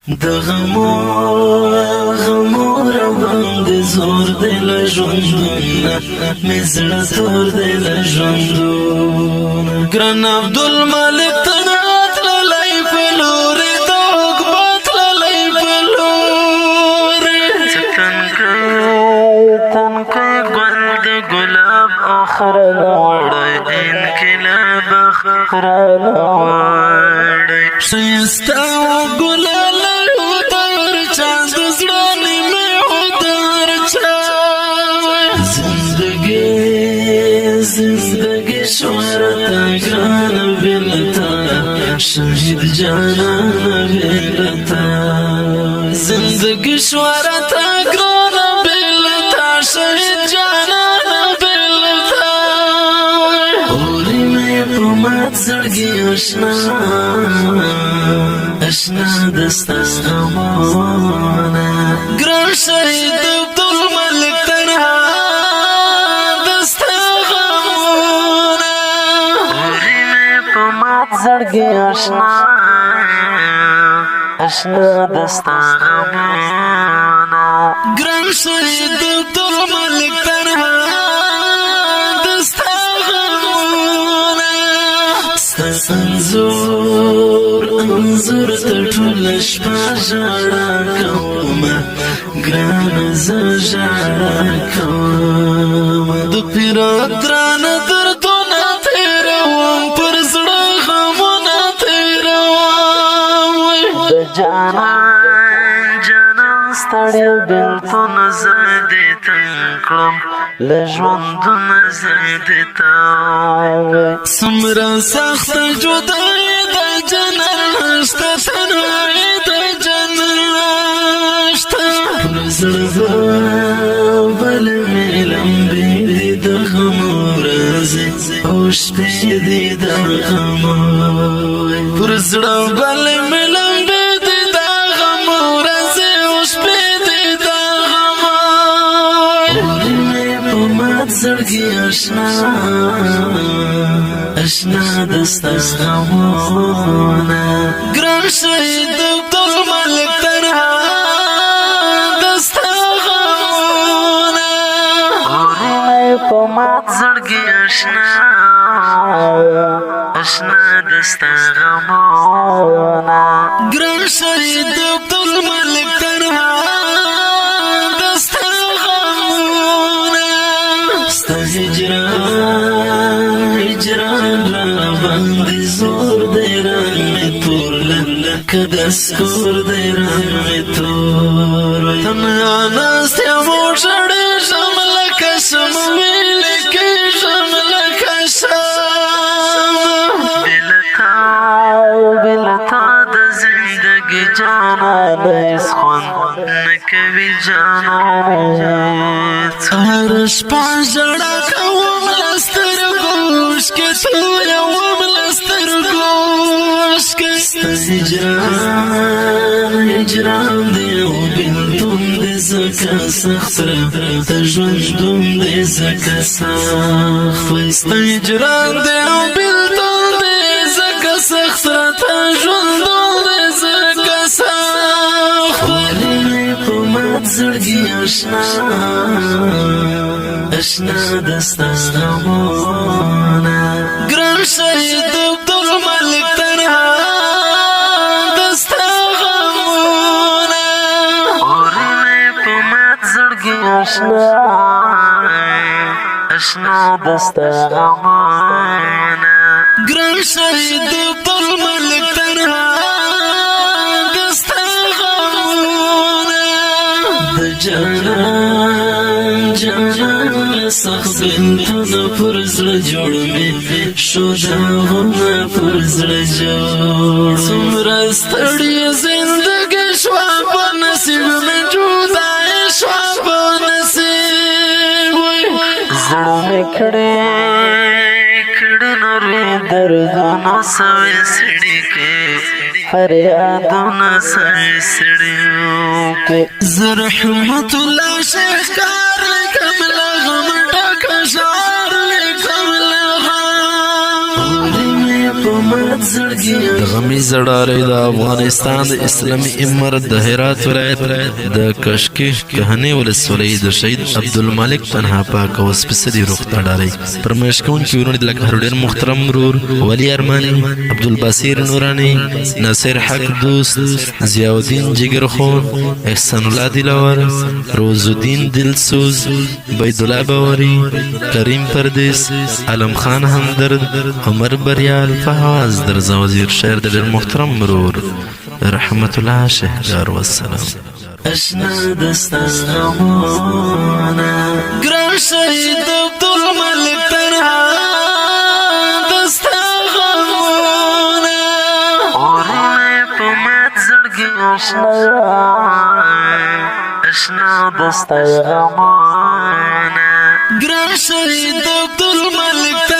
د غمو روان د زور د لژوندونه مې زړه تور د لژوندونه ګران عبدالمالک تنات للی په لورې د عقبه تللی په لورې تنکی ګل د ګلاب اخر لوړی انقلاب اخر لوړی ښایسته ګلاب زندگی شوارتا گران بلتا شهید جانان بلتا زندگی شوارتا گران بلتا شهید جانان بلتا اولی میں پمات زرگی اشنا دستا غمانا گران شهید عبدالمالک تنها زړګي اشنا دستا غمانا ګران شهید عبدالمالک تنها دستا غمانا ستا انځور ته ټوله شپه ژړا کومه ګرانه زه ژړا کومه د فراق ګرانه دردونه تېروم پر زړه جانان ستړی بېلتون زه دې تنګ کړم له ژوندونه زه دې ته څومره سخته جدایي د جانان نشته تنهایي د جانان نشته پر زړه بلې مې لمبې دي د غم ورځې او شپې دي د غم پر زړه بلې مې لمبې زړګي اشنا دستا غمونه ګران شهید عبدالمالک تنها دستا غمونه اورې په مات زړګي اشنا دستا غمونه ګران شهید عبدالمالک تنها هجران را باندې زور دی رنګ مې تور لکه د سکور دی رنګ مې تور تنها ناست یم وژړېږم لکه شم ویلې کېږم لکه شم بېلتا د زندګي جانانه هېڅ خوند نه کوي جانانه هره شپه ژړا کوم له سترګو اوښکې تویوم له سترګو اوښکې ستا هجران دی او بېلتون دی ځکه سخت راته ژوندون دی ځکه سخت ستا هجران دی او بېلتون دی ځکه سخت راته ژوندون دی ځکه سخت ولې مې په مات زړګي اشنا دستا غمونه ګران شهید عبدالمالک تنها دستا غمونه اورې مې په مات زړګي اشنا دستا غمونه ګران شهید عبدالمالک تنها دستا غمونه د جانان سخت بېلتونه پر زړه جوړ مې شو داغونه پر زړه جوړ څومره ستړې زندګي شوه په نصیب مې جدایي شوه په نصیب زړه مې کړې نورې دردونه سوې سړي فریادونه سوې سړي زه رحمت الله شیخ کار لیکم له غم ډکه شعر لیکم له غم په مات زړګي د غمی زړارې د افغانستان د اسلامي امارت د هرات ولایت د کشکی کهنه ولسوالۍ د شهید عبدالمالک تنها پاک او سپیڅلي روح ته ډالۍ پرمایش کوونکي ورونه لکه هر ډېر محترم ورور ولی ارمانی عبدالبصیر نورانی ناصر حق دوست ضیاءالدین جگرخون احسان الله دلاور روزالدین دلسوز بیدالله باوری کریم پردیس علم خان همدرد عمر بریال فواز درزا وزیر شهر د ډېر محترم مرور رحمت الله شهدار والسلام اشنا دستا غمونا ګران شهید عبدالمالک تنها دستا غمونا ورونه په مات زړګي اشنا دستا غمونا ګران شهید عبدالمالک